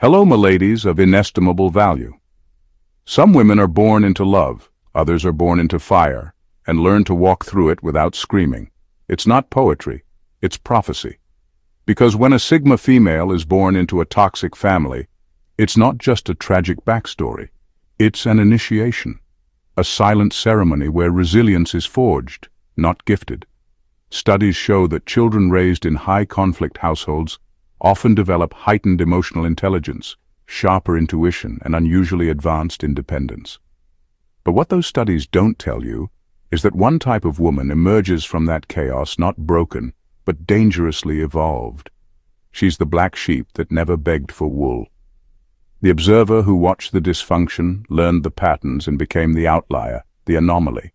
Hello, m'ladies of inestimable value. Some women are born into love, others are born into fire, and learn to walk through it without screaming. It's not poetry, it's prophecy. Because when a Sigma female is born into a toxic family, it's not just a tragic backstory. It's an initiation, a silent ceremony where resilience is forged, not gifted. Studies show that children raised in high-conflict households often develop heightened emotional intelligence, sharper intuition, and unusually advanced independence. But what those studies don't tell you is that one type of woman emerges from that chaos not broken, but dangerously evolved. She's the black sheep that never begged for wool. The observer who watched the dysfunction, learned the patterns, and became the outlier, the anomaly.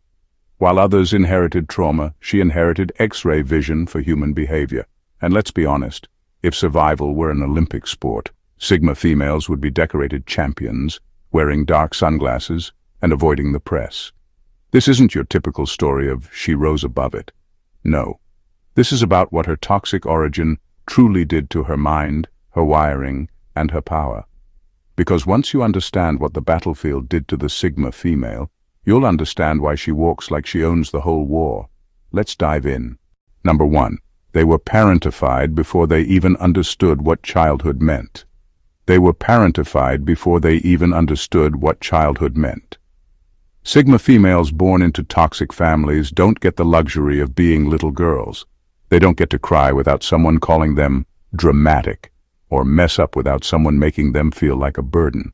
While others inherited trauma, she inherited X-ray vision for human behavior. And let's be honest, if survival were an Olympic sport, Sigma females would be decorated champions, wearing dark sunglasses and avoiding the press. This isn't your typical story of she rose above it. No. This is about what her toxic origin truly did to her mind, her wiring, and her power. Because once you understand what the battlefield did to the Sigma female, you'll understand why she walks like she owns the whole war. Let's dive in. Number 1. They were parentified before they even understood what childhood meant. They were parentified before they even understood what childhood meant. Sigma females born into toxic families don't get the luxury of being little girls. They don't get to cry without someone calling them dramatic, or mess up without someone making them feel like a burden.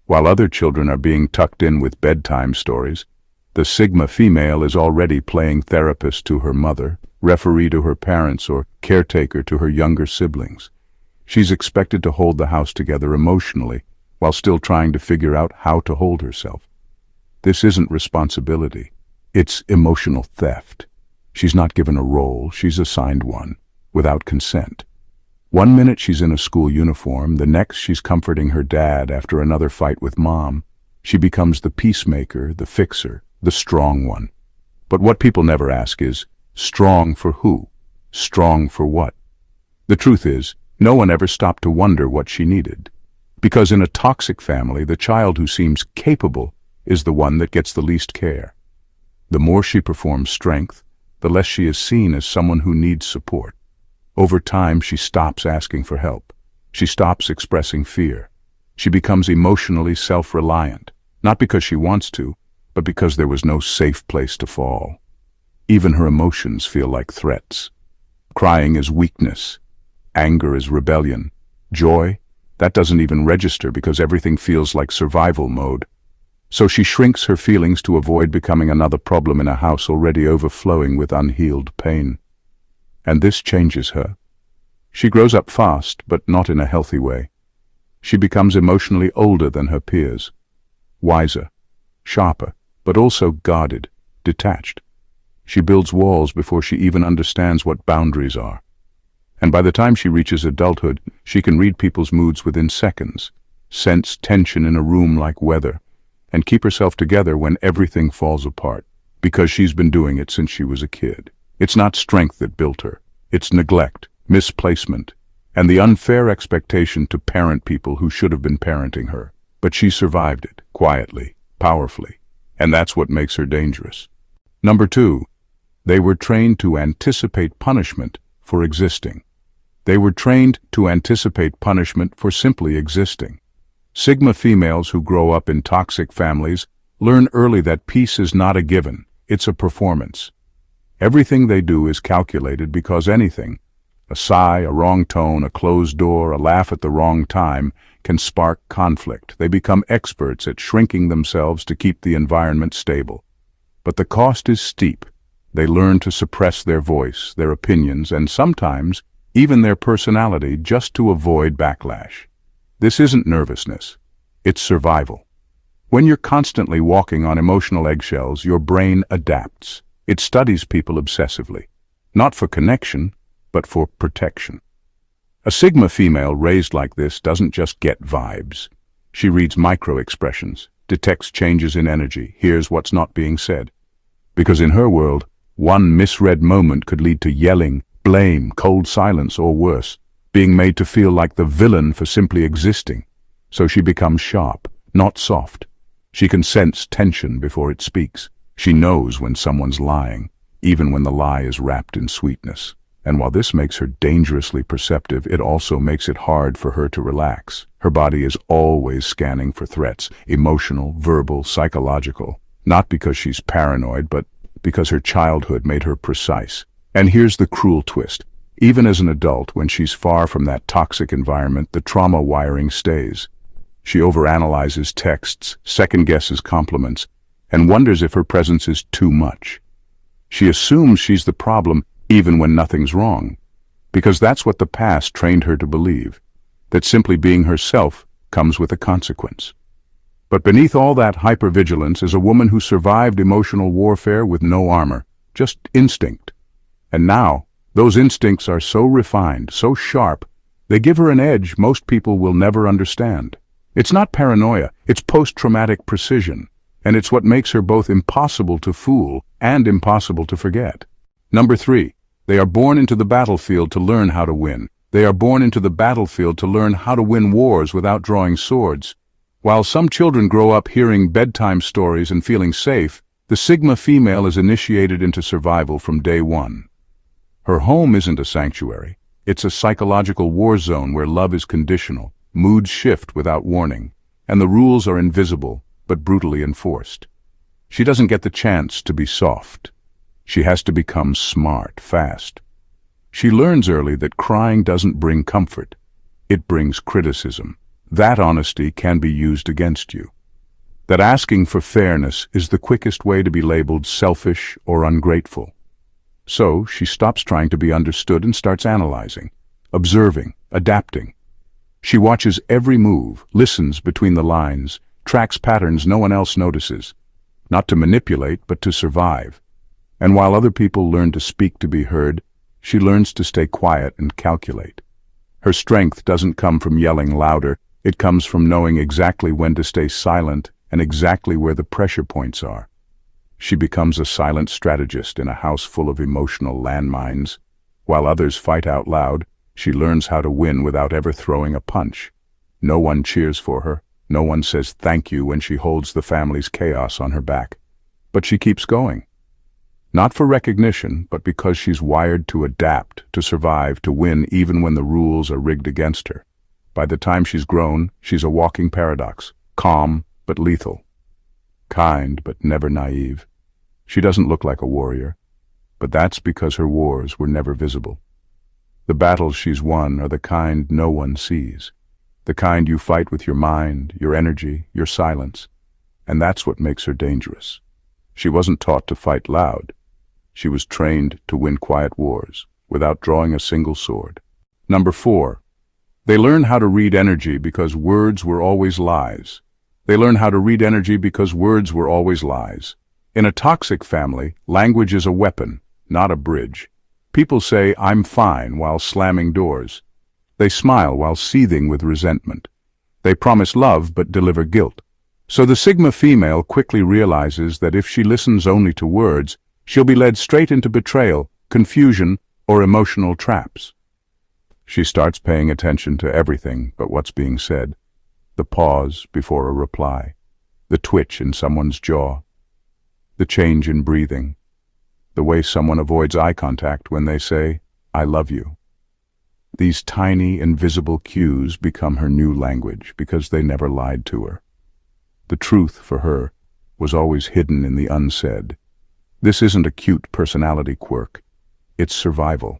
While other children are being tucked in with bedtime stories, the Sigma female is already playing therapist to her mother, referee to her parents, or caretaker to her younger siblings. She's expected to hold the house together emotionally while still trying to figure out how to hold herself. This isn't responsibility. It's emotional theft. She's not given a role, she's assigned one, without consent. One minute she's in a school uniform, the next she's comforting her dad after another fight with mom. She becomes the peacemaker, the fixer, the strong one. But what people never ask is, strong for who? Strong for what? The truth is, no one ever stopped to wonder what she needed. Because in a toxic family, the child who seems capable is the one that gets the least care. The more she performs strength, the less she is seen as someone who needs support. Over time, she stops asking for help. She stops expressing fear. She becomes emotionally self-reliant, not because she wants to, but because there was no safe place to fall. Even her emotions feel like threats. Crying is weakness. Anger is rebellion. Joy, that doesn't even register because everything feels like survival mode. So she shrinks her feelings to avoid becoming another problem in a house already overflowing with unhealed pain. And this changes her. She grows up fast, but not in a healthy way. She becomes emotionally older than her peers. Wiser, sharper, but also guarded, detached. She builds walls before she even understands what boundaries are. And by the time she reaches adulthood, she can read people's moods within seconds, sense tension in a room like weather, and keep herself together when everything falls apart, because she's been doing it since she was a kid. It's not strength that built her. It's neglect, misplacement, and the unfair expectation to parent people who should have been parenting her. But she survived it, quietly, powerfully, and that's what makes her dangerous. Number 2. They were trained to anticipate punishment for existing. They were trained to anticipate punishment for simply existing. Sigma females who grow up in toxic families learn early that peace is not a given, it's a performance. Everything they do is calculated because anything, a sigh, a wrong tone, a closed door, a laugh at the wrong time, can spark conflict. They become experts at shrinking themselves to keep the environment stable. But the cost is steep. They learn to suppress their voice, their opinions, and sometimes even their personality just to avoid backlash. This isn't nervousness, it's survival. When you're constantly walking on emotional eggshells, your brain adapts. It studies people obsessively, not for connection, but for protection. A Sigma female raised like this doesn't just get vibes. She reads micro-expressions, detects changes in energy, hears what's not being said. Because in her world, one misread moment could lead to yelling, blame, cold silence, or worse. being made to feel like the villain for simply existing. So she becomes sharp, not soft. She can sense tension before it speaks. She knows when someone's lying, even when the lie is wrapped in sweetness. And while this makes her dangerously perceptive, it also makes it hard for her to relax. Her body is always scanning for threats, emotional, verbal, psychological. Not because she's paranoid, but because her childhood made her precise. And here's the cruel twist. Even as an adult, when she's far from that toxic environment, the trauma wiring stays. She overanalyzes texts, second-guesses compliments, and wonders if her presence is too much. She assumes she's the problem even when nothing's wrong, because that's what the past trained her to believe, that simply being herself comes with a consequence. But beneath all that hypervigilance is a woman who survived emotional warfare with no armor, just instinct. And now, those instincts are so refined, so sharp, they give her an edge most people will never understand. It's not paranoia, it's post-traumatic precision, and it's what makes her both impossible to fool and impossible to forget. Number 3. They are born into the battlefield to learn how to win. They are born into the battlefield to learn how to win wars without drawing swords. While some children grow up hearing bedtime stories and feeling safe, the Sigma female is initiated into survival from day one. Her home isn't a sanctuary. It's a psychological war zone where love is conditional, moods shift without warning, and the rules are invisible but brutally enforced. She doesn't get the chance to be soft. She has to become smart, fast. She learns early that crying doesn't bring comfort. It brings criticism. That honesty can be used against you. That asking for fairness is the quickest way to be labeled selfish or ungrateful. So she stops trying to be understood and starts analyzing, observing, adapting. She watches every move, listens between the lines, tracks patterns no one else notices, not to manipulate but to survive. And while other people learn to speak to be heard, she learns to stay quiet and calculate. Her strength doesn't come from yelling louder, it comes from knowing exactly when to stay silent and exactly where the pressure points are. She becomes a silent strategist in a house full of emotional landmines. While others fight out loud, she learns how to win without ever throwing a punch. No one cheers for her. No one says thank you when she holds the family's chaos on her back. But she keeps going. Not for recognition, but because she's wired to adapt, to survive, to win even when the rules are rigged against her. By the time she's grown, she's a walking paradox, calm but lethal, kind but never naive. She doesn't look like a warrior, but that's because her wars were never visible. The battles she's won are the kind no one sees, the kind you fight with your mind, your energy, your silence, and that's what makes her dangerous. She wasn't taught to fight loud. She was trained to win quiet wars, without drawing a single sword. Number 4. They learn how to read energy because words were always lies. They learn how to read energy because words were always lies. In a toxic family, language is a weapon, not a bridge. People say, "I'm fine," while slamming doors. They smile while seething with resentment. They promise love but deliver guilt. So the Sigma female quickly realizes that if she listens only to words, she'll be led straight into betrayal, confusion, or emotional traps. She starts paying attention to everything but what's being said. The pause before a reply, the twitch in someone's jaw, the change in breathing, the way someone avoids eye contact when they say, "I love you." These tiny, invisible cues become her new language because they never lied to her. The truth, for her, was always hidden in the unsaid. This isn't a cute personality quirk. It's survival.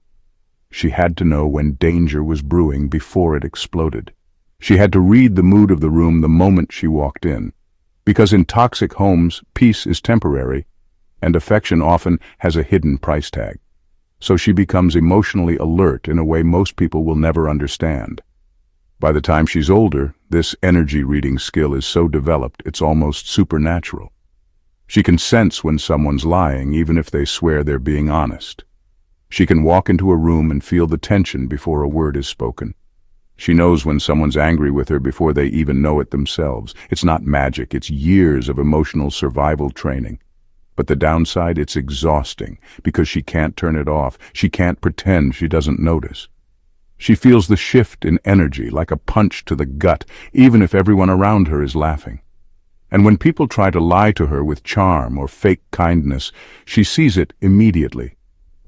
She had to know when danger was brewing before it exploded. She had to read the mood of the room the moment she walked in. Because in toxic homes, peace is temporary, and affection often has a hidden price tag. So she becomes emotionally alert in a way most people will never understand. By the time she's older, this energy reading skill is so developed it's almost supernatural. She can sense when someone's lying even if they swear they're being honest. She can walk into a room and feel the tension before a word is spoken. She knows when someone's angry with her before they even know it themselves. It's not magic, it's years of emotional survival training. But the downside, it's exhausting, because she can't turn it off. She can't pretend she doesn't notice. She feels the shift in energy like a punch to the gut, even if everyone around her is laughing. And when people try to lie to her with charm or fake kindness, she sees it immediately,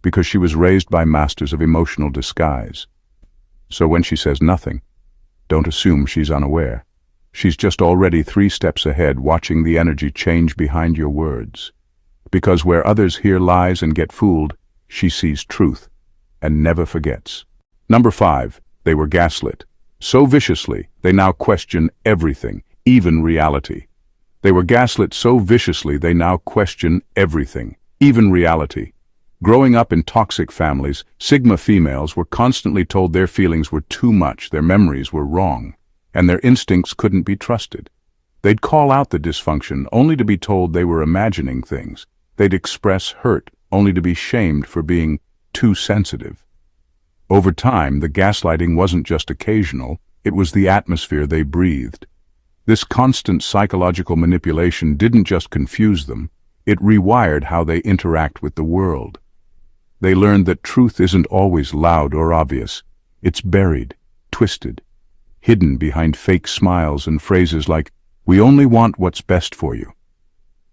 because she was raised by masters of emotional disguise. So when she says nothing, don't assume she's unaware. She's just already 3 steps ahead, watching the energy change behind your words. Because where others hear lies and get fooled, she sees truth and never forgets. Number 5, they were gaslit. So viciously, they now question everything, even reality. They were gaslit so viciously, they now question everything, even reality. Growing up in toxic families, Sigma females were constantly told their feelings were too much, their memories were wrong, and their instincts couldn't be trusted. They'd call out the dysfunction only to be told they were imagining things. They'd express hurt only to be shamed for being too sensitive. Over time, the gaslighting wasn't just occasional, it was the atmosphere they breathed. This constant psychological manipulation didn't just confuse them, it rewired how they interact with the world. They learned that truth isn't always loud or obvious. It's buried, twisted, hidden behind fake smiles and phrases like, "We only want what's best for you."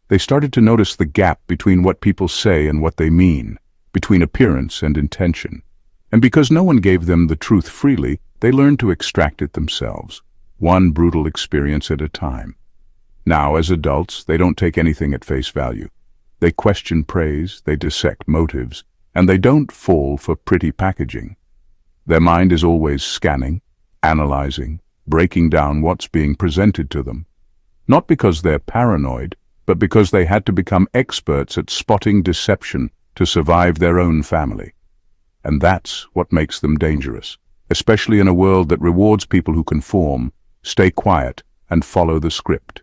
They started to notice the gap between what people say and what they mean, between appearance and intention. And because no one gave them the truth freely, they learned to extract it themselves, one brutal experience at a time. Now, as adults, they don't take anything at face value. They question praise, they dissect motives, and they don't fall for pretty packaging. Their mind is always scanning, analyzing, breaking down what's being presented to them. Not because they're paranoid, but because they had to become experts at spotting deception to survive their own family. And that's what makes them dangerous, especially in a world that rewards people who conform, stay quiet, and follow the script.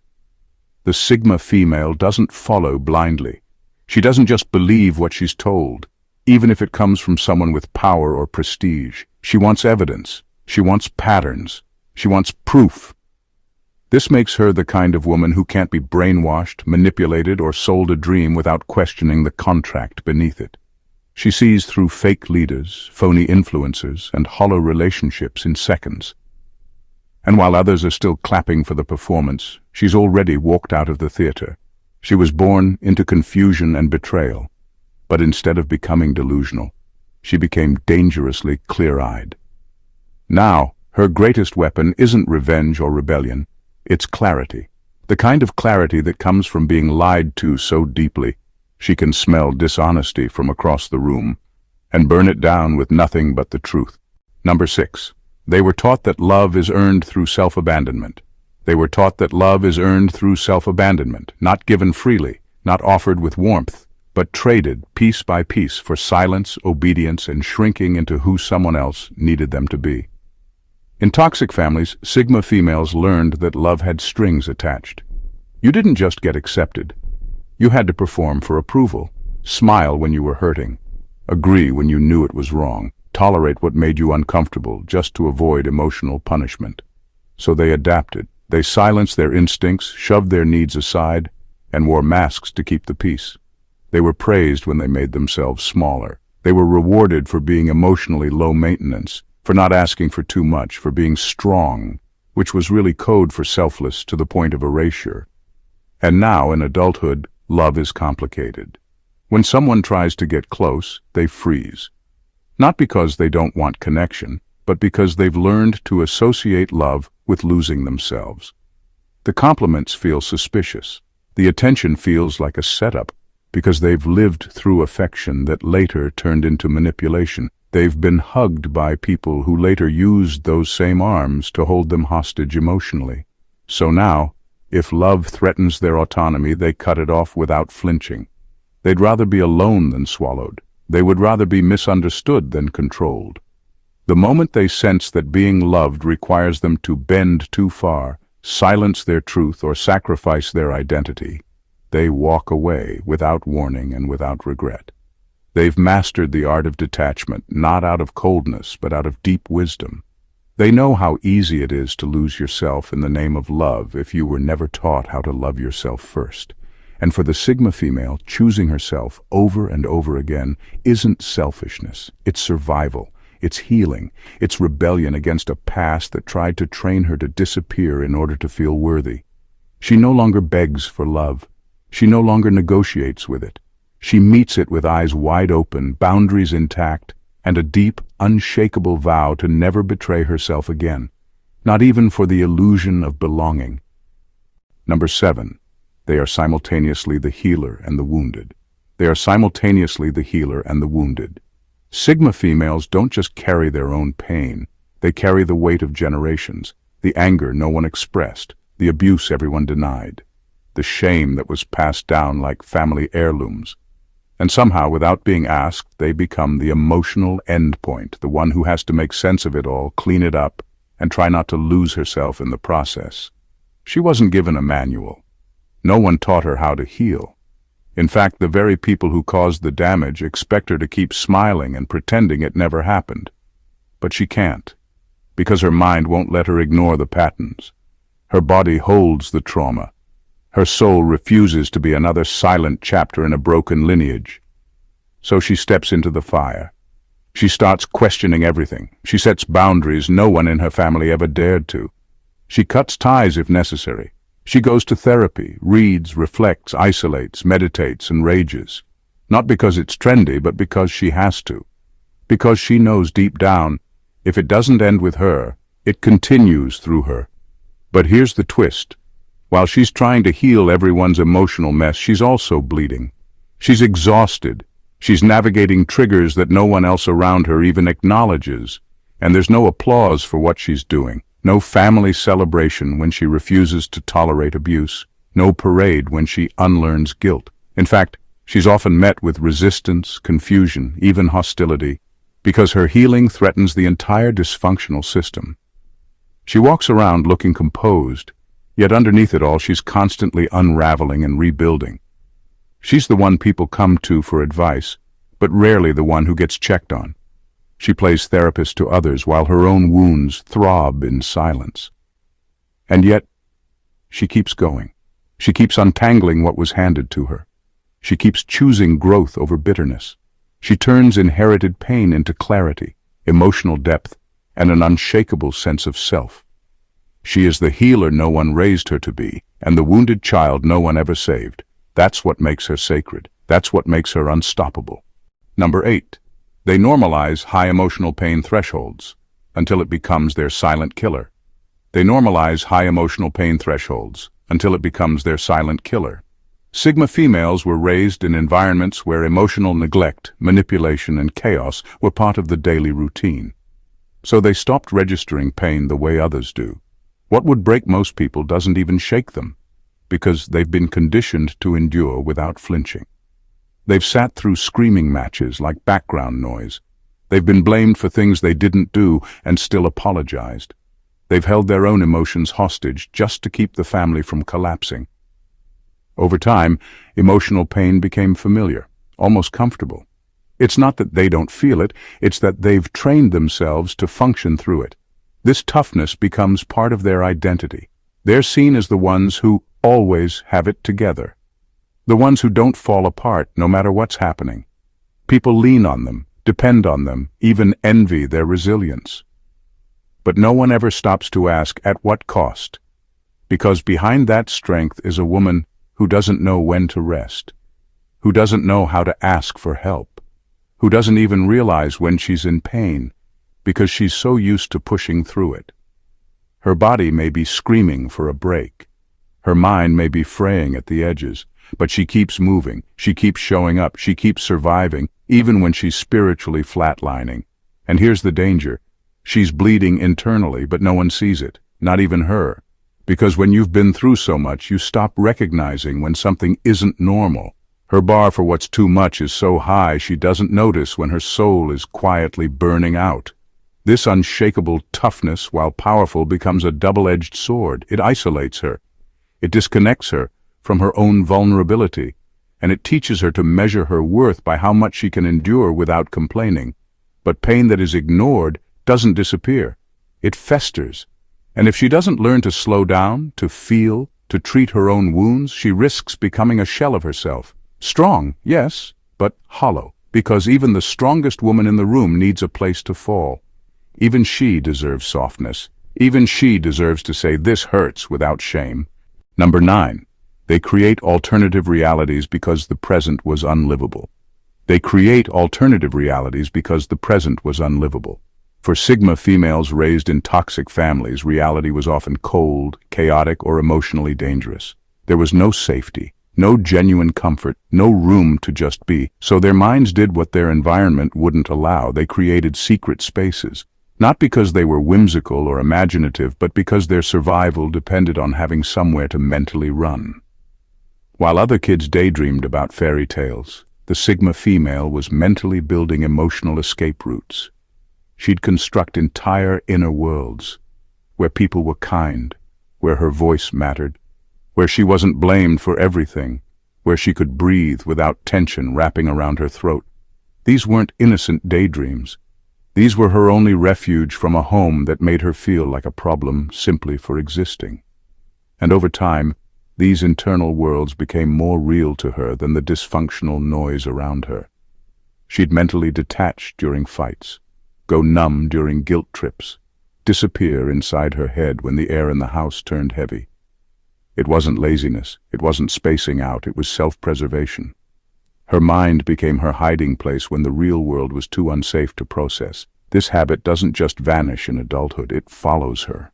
The Sigma female doesn't follow blindly. She doesn't just believe what she's told, even if it comes from someone with power or prestige. She wants evidence. She wants patterns. She wants proof. This makes her the kind of woman who can't be brainwashed, manipulated, or sold a dream without questioning the contract beneath it. She sees through fake leaders, phony influencers, and hollow relationships in seconds. And while others are still clapping for the performance, she's already walked out of the theater. She was born into confusion and betrayal, but instead of becoming delusional, she became dangerously clear-eyed. Now, her greatest weapon isn't revenge or rebellion, it's clarity. The kind of clarity that comes from being lied to so deeply, she can smell dishonesty from across the room, and burn it down with nothing but the truth. Number 6. They were taught that love is earned through self-abandonment. They were taught that love is earned through self-abandonment, not given freely, not offered with warmth, but traded piece by piece for silence, obedience, and shrinking into who someone else needed them to be. In toxic families, Sigma females learned that love had strings attached. You didn't just get accepted. You had to perform for approval, smile when you were hurting, agree when you knew it was wrong, tolerate what made you uncomfortable just to avoid emotional punishment. So they adapted. They silenced their instincts, shoved their needs aside, and wore masks to keep the peace. They were praised when they made themselves smaller. They were rewarded for being emotionally low maintenance, for not asking for too much, for being strong, which was really code for selfless to the point of erasure. And now, in adulthood, love is complicated. When someone tries to get close, they freeze. Not because they don't want connection, but because they've learned to associate love with losing themselves. The compliments feel suspicious. The attention feels like a setup, because they've lived through affection that later turned into manipulation. They've been hugged by people who later used those same arms to hold them hostage emotionally. So now, if love threatens their autonomy, they cut it off without flinching. They'd rather be alone than swallowed. They would rather be misunderstood than controlled. The moment they sense that being loved requires them to bend too far, silence their truth, or sacrifice their identity, they walk away without warning and without regret. They've mastered the art of detachment, not out of coldness, but out of deep wisdom. They know how easy it is to lose yourself in the name of love if you were never taught how to love yourself first. And for the Sigma female, choosing herself over and over again isn't selfishness, it's survival. It's healing. It's rebellion against a past that tried to train her to disappear in order to feel worthy. She no longer begs for love. She no longer negotiates with it. She meets it with eyes wide open, boundaries intact, and a deep, unshakable vow to never betray herself again, not even for the illusion of belonging. Number 7. They are simultaneously the healer and the wounded. They are simultaneously the healer and the wounded. Sigma females don't just carry their own pain, they carry the weight of generations, the anger no one expressed, the abuse everyone denied, the shame that was passed down like family heirlooms. And somehow, without being asked, they become the emotional endpoint, the one who has to make sense of it all, clean it up, and try not to lose herself in the process. She wasn't given a manual. No one taught her how to heal. In fact, the very people who caused the damage expect her to keep smiling and pretending it never happened. But she can't, because her mind won't let her ignore the patterns. Her body holds the trauma. Her soul refuses to be another silent chapter in a broken lineage. So she steps into the fire. She starts questioning everything. She sets boundaries no one in her family ever dared to. She cuts ties if necessary. She goes to therapy, reads, reflects, isolates, meditates, and rages. Not because it's trendy, but because she has to. Because she knows deep down, if it doesn't end with her, it continues through her. But here's the twist. While she's trying to heal everyone's emotional mess, she's also bleeding. She's exhausted. She's navigating triggers that no one else around her even acknowledges. And there's no applause for what she's doing. No family celebration when she refuses to tolerate abuse. No parade when she unlearns guilt. In fact, she's often met with resistance, confusion, even hostility, because her healing threatens the entire dysfunctional system. She walks around looking composed, yet underneath it all she's constantly unraveling and rebuilding. She's the one people come to for advice, but rarely the one who gets checked on. She plays therapist to others while her own wounds throb in silence. And yet, she keeps going. She keeps untangling what was handed to her. She keeps choosing growth over bitterness. She turns inherited pain into clarity, emotional depth, and an unshakable sense of self. She is the healer no one raised her to be, and the wounded child no one ever saved. That's what makes her sacred. That's what makes her unstoppable. Number 8. They normalize high emotional pain thresholds until it becomes their silent killer. They normalize high emotional pain thresholds until it becomes their silent killer. Sigma females were raised in environments where emotional neglect, manipulation, and chaos were part of the daily routine. So they stopped registering pain the way others do. What would break most people doesn't even shake them, because they've been conditioned to endure without flinching. They've sat through screaming matches like background noise. They've been blamed for things they didn't do and still apologized. They've held their own emotions hostage just to keep the family from collapsing. Over time, emotional pain became familiar, almost comfortable. It's not that they don't feel it, it's that they've trained themselves to function through it. This toughness becomes part of their identity. They're seen as the ones who always have it together. The ones who don't fall apart no matter what's happening. People lean on them, depend on them, even envy their resilience. But no one ever stops to ask, at what cost? Because behind that strength is a woman who doesn't know when to rest, who doesn't know how to ask for help, who doesn't even realize when she's in pain, because she's so used to pushing through it. Her body may be screaming for a break. Her mind may be fraying at the edges, but she keeps moving, she keeps showing up, she keeps surviving, even when she's spiritually flatlining. And here's the danger. She's bleeding internally, but no one sees it, not even her. Because when you've been through so much, you stop recognizing when something isn't normal. Her bar for what's too much is so high she doesn't notice when her soul is quietly burning out. This unshakable toughness, while powerful, becomes a double-edged sword. It isolates her. It disconnects her from her own vulnerability, and it teaches her to measure her worth by how much she can endure without complaining. But pain that is ignored doesn't disappear. It festers. And if she doesn't learn to slow down, to feel, to treat her own wounds, she risks becoming a shell of herself. Strong, yes, but hollow. Because even the strongest woman in the room needs a place to fall. Even she deserves softness. Even she deserves to say this hurts without shame. Number 9. They create alternative realities because the present was unlivable. They create alternative realities because the present was unlivable. For Sigma females raised in toxic families, reality was often cold, chaotic, or emotionally dangerous. There was no safety, no genuine comfort, no room to just be, so their minds did what their environment wouldn't allow. They created secret spaces, not because they were whimsical or imaginative, but because their survival depended on having somewhere to mentally run. While other kids daydreamed about fairy tales, the Sigma female was mentally building emotional escape routes. She'd construct entire inner worlds, where people were kind, where her voice mattered, where she wasn't blamed for everything, where she could breathe without tension wrapping around her throat. These weren't innocent daydreams. These were her only refuge from a home that made her feel like a problem simply for existing. And over time, these internal worlds became more real to her than the dysfunctional noise around her. She'd mentally detach during fights, go numb during guilt trips, disappear inside her head when the air in the house turned heavy. It wasn't laziness, it wasn't spacing out, it was self-preservation. Her mind became her hiding place when the real world was too unsafe to process. This habit doesn't just vanish in adulthood, it follows her.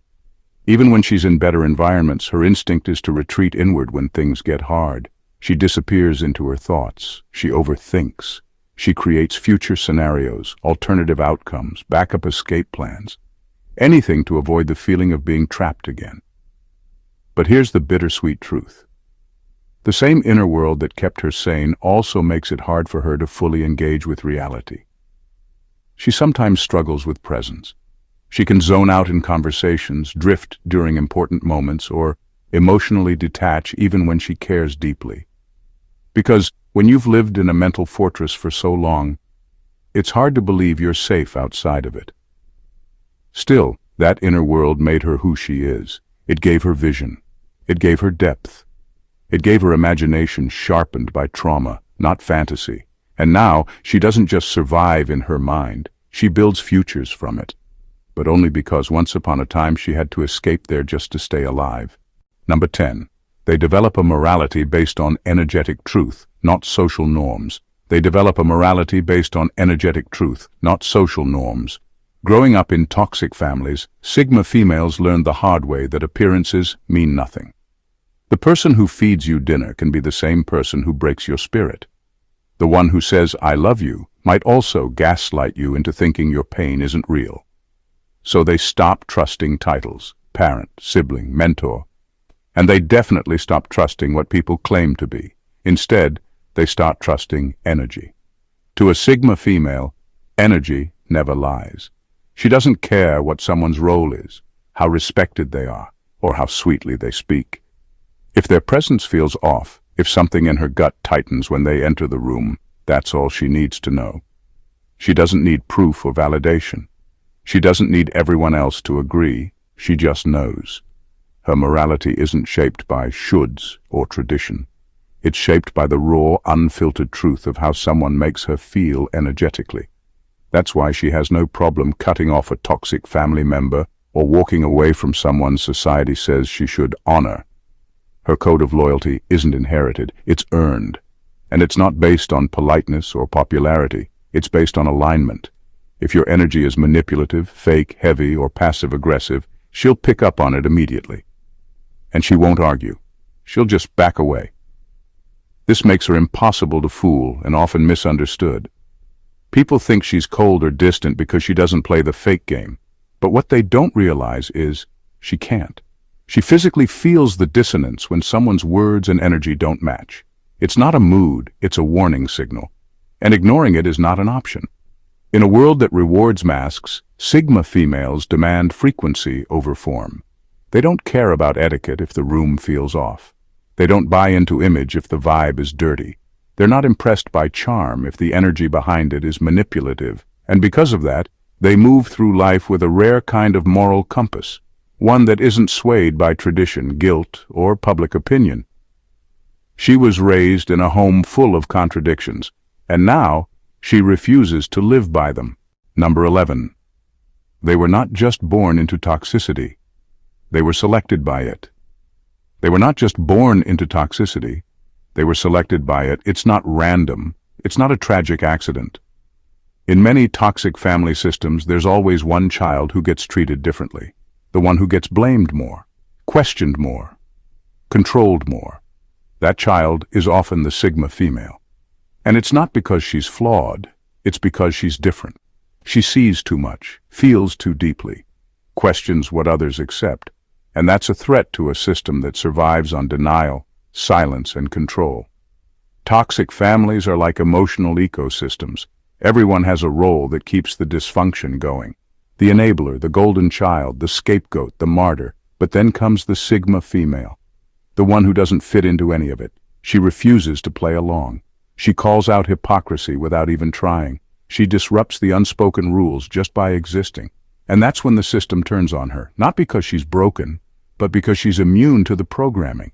Even when she's in better environments, her instinct is to retreat inward when things get hard. She disappears into her thoughts. She overthinks. She creates future scenarios, alternative outcomes, backup escape plans. Anything to avoid the feeling of being trapped again. But here's the bittersweet truth. The same inner world that kept her sane also makes it hard for her to fully engage with reality. She sometimes struggles with presence. She can zone out in conversations, drift during important moments, or emotionally detach even when she cares deeply. Because when you've lived in a mental fortress for so long, it's hard to believe you're safe outside of it. Still, that inner world made her who she is. It gave her vision. It gave her depth. It gave her imagination sharpened by trauma, not fantasy. And now, she doesn't just survive in her mind, she builds futures from it. But only because once upon a time she had to escape there just to stay alive. Number 10. They develop a morality based on energetic truth, not social norms. They develop a morality based on energetic truth, not social norms. Growing up in toxic families, Sigma females learned the hard way that appearances mean nothing. The person who feeds you dinner can be the same person who breaks your spirit. The one who says, "I love you," might also gaslight you into thinking your pain isn't real. So they stop trusting titles, parent, sibling, mentor. And they definitely stop trusting what people claim to be. Instead, they start trusting energy. To a Sigma female, energy never lies. She doesn't care what someone's role is, how respected they are, or how sweetly they speak. If their presence feels off, if something in her gut tightens when they enter the room, that's all she needs to know. She doesn't need proof or validation. She doesn't need everyone else to agree, she just knows. Her morality isn't shaped by shoulds or tradition. It's shaped by the raw, unfiltered truth of how someone makes her feel energetically. That's why she has no problem cutting off a toxic family member or walking away from someone society says she should honor. Her code of loyalty isn't inherited, it's earned. And it's not based on politeness or popularity, it's based on alignment. If your energy is manipulative, fake, heavy, or passive-aggressive, she'll pick up on it immediately. And she won't argue. She'll just back away. This makes her impossible to fool and often misunderstood. People think she's cold or distant because she doesn't play the fake game. But what they don't realize is she can't. She physically feels the dissonance when someone's words and energy don't match. It's not a mood, it's a warning signal. And ignoring it is not an option. In a world that rewards masks, Sigma females demand frequency over form. They don't care about etiquette if the room feels off. They don't buy into image if the vibe is dirty. They're not impressed by charm if the energy behind it is manipulative. And because of that, they move through life with a rare kind of moral compass, one that isn't swayed by tradition, guilt, or public opinion. She was raised in a home full of contradictions, and now She refuses to live by them. Number 11. They were not just born into toxicity. They were selected by it. They were not just born into toxicity. They were selected by it. It's not random. It's not a tragic accident. In many toxic family systems, there's always one child who gets treated differently. The one who gets blamed more, questioned more, controlled more. That child is often the Sigma female. And it's not because she's flawed. It's because she's different. She sees too much, feels too deeply, questions what others accept. And that's a threat to a system that survives on denial, silence, and control. Toxic families are like emotional ecosystems. Everyone has a role that keeps the dysfunction going. The enabler, the golden child, the scapegoat, the martyr. But then comes the Sigma female, the one who doesn't fit into any of it. She refuses to play along. She calls out hypocrisy without even trying. She disrupts the unspoken rules just by existing. And that's when the system turns on her, not because she's broken, but because she's immune to the programming.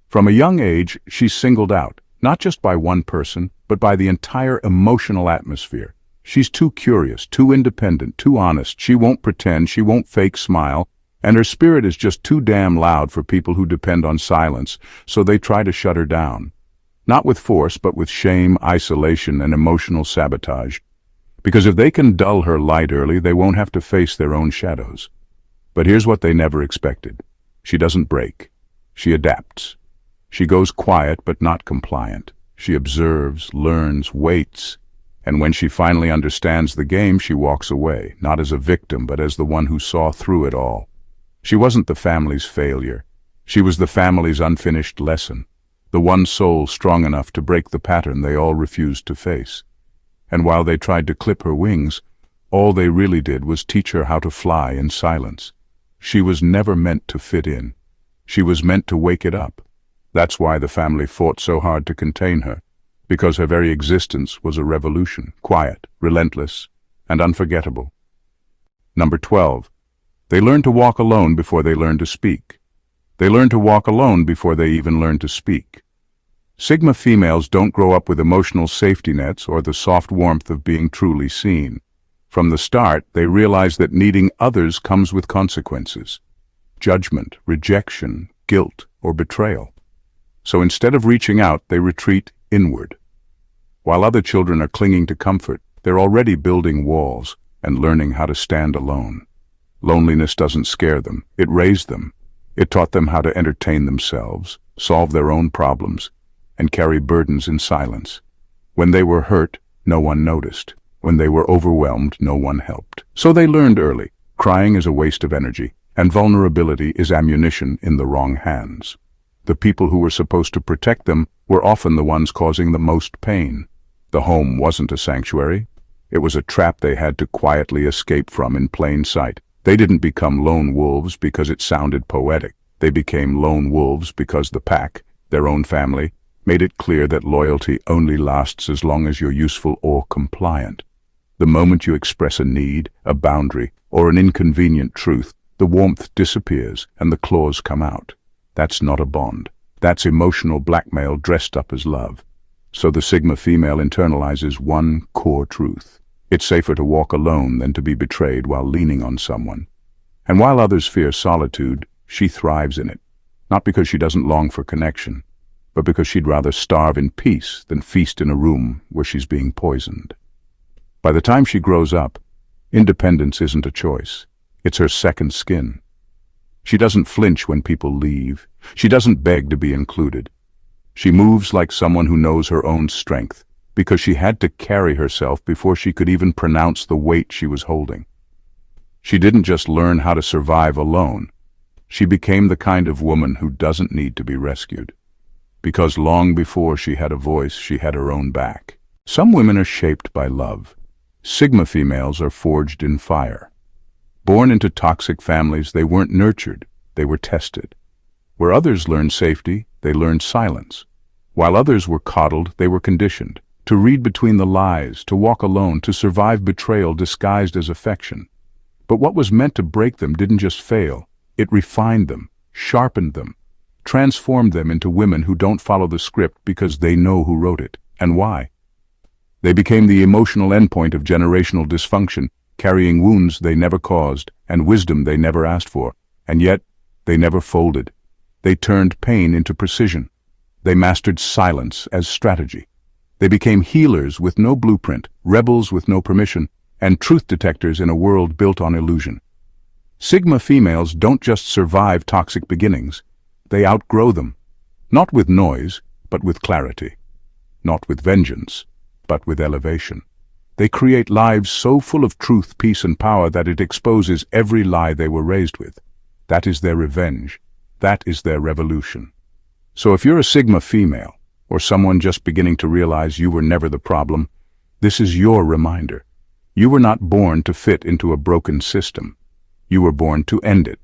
From a young age, she's singled out, not just by one person, but by the entire emotional atmosphere. She's too curious, too independent, too honest. She won't pretend, she won't fake smile, and her spirit is just too damn loud for people who depend on silence, so they try to shut her down. Not with force, but with shame, isolation, and emotional sabotage. Because if they can dull her light early, they won't have to face their own shadows. But here's what they never expected. She doesn't break. She adapts. She goes quiet but not compliant. She observes, learns, waits. And when she finally understands the game, she walks away, not as a victim, but as the one who saw through it all. She wasn't the family's failure. She was the family's unfinished lesson. The one soul strong enough to break the pattern they all refused to face. And while they tried to clip her wings, all they really did was teach her how to fly in silence. She was never meant to fit in. She was meant to wake it up. That's why the family fought so hard to contain her, because her very existence was a revolution, quiet, relentless, and unforgettable. Number 12. They learn to walk alone before they learn to speak. They learn to walk alone before they even learn to speak. Sigma females don't grow up with emotional safety nets or the soft warmth of being truly seen. From the start, they realize that needing others comes with consequences. Judgment, rejection, guilt, or betrayal. So instead of reaching out, they retreat inward. While other children are clinging to comfort, they're already building walls and learning how to stand alone. Loneliness doesn't scare them. It raised them. It taught them how to entertain themselves, solve their own problems, and carry burdens in silence. When they were hurt, no one noticed. When they were overwhelmed, no one helped. So they learned early. Crying is a waste of energy, and vulnerability is ammunition in the wrong hands. The people who were supposed to protect them were often the ones causing the most pain. The home wasn't a sanctuary. It was a trap they had to quietly escape from in plain sight. They didn't become lone wolves because it sounded poetic. They became lone wolves because the pack, their own family, made it clear that loyalty only lasts as long as you're useful or compliant. The moment you express a need, a boundary, or an inconvenient truth, the warmth disappears and the claws come out. That's not a bond. That's emotional blackmail dressed up as love. So the Sigma female internalizes one core truth. It's safer to walk alone than to be betrayed while leaning on someone. And while others fear solitude, she thrives in it. Not because she doesn't long for connection, but because she'd rather starve in peace than feast in a room where she's being poisoned. By the time she grows up, independence isn't a choice. It's her second skin. She doesn't flinch when people leave. She doesn't beg to be included. She moves like someone who knows her own strength, because she had to carry herself before she could even pronounce the weight she was holding. She didn't just learn how to survive alone. She became the kind of woman who doesn't need to be rescued. Because long before she had a voice, she had her own back. Some women are shaped by love. Sigma females are forged in fire. Born into toxic families, they weren't nurtured, they were tested. Where others learned safety, they learned silence. While others were coddled, they were conditioned to read between the lies, to walk alone, to survive betrayal disguised as affection. But what was meant to break them didn't just fail. It refined them, sharpened them, transformed them into women who don't follow the script because they know who wrote it and why. They became the emotional endpoint of generational dysfunction, carrying wounds they never caused and wisdom they never asked for. And yet, they never folded. They turned pain into precision. They mastered silence as strategy. They became healers with no blueprint, rebels with no permission, and truth detectors in a world built on illusion. Sigma females don't just survive toxic beginnings. They outgrow them. Not with noise, but with clarity. Not with vengeance, but with elevation. They create lives so full of truth, peace, and power that it exposes every lie they were raised with. That is their revenge. That is their revolution. So if you're a Sigma female, or someone just beginning to realize you were never the problem, this is your reminder. You were not born to fit into a broken system. You were born to end it.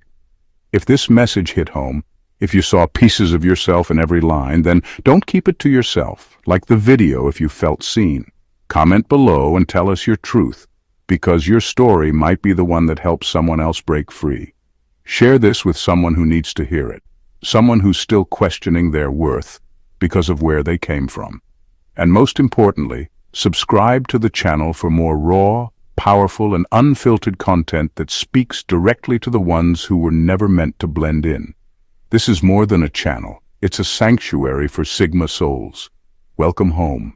If this message hit home, if you saw pieces of yourself in every line, then don't keep it to yourself, like the video if you felt seen. Comment below and tell us your truth, because your story might be the one that helps someone else break free. Share this with someone who needs to hear it, someone who's still questioning their worth because of where they came from. And most importantly, subscribe to the channel for more raw, powerful, and unfiltered content that speaks directly to the ones who were never meant to blend in. This is more than a channel. It's a sanctuary for Sigma souls. Welcome home.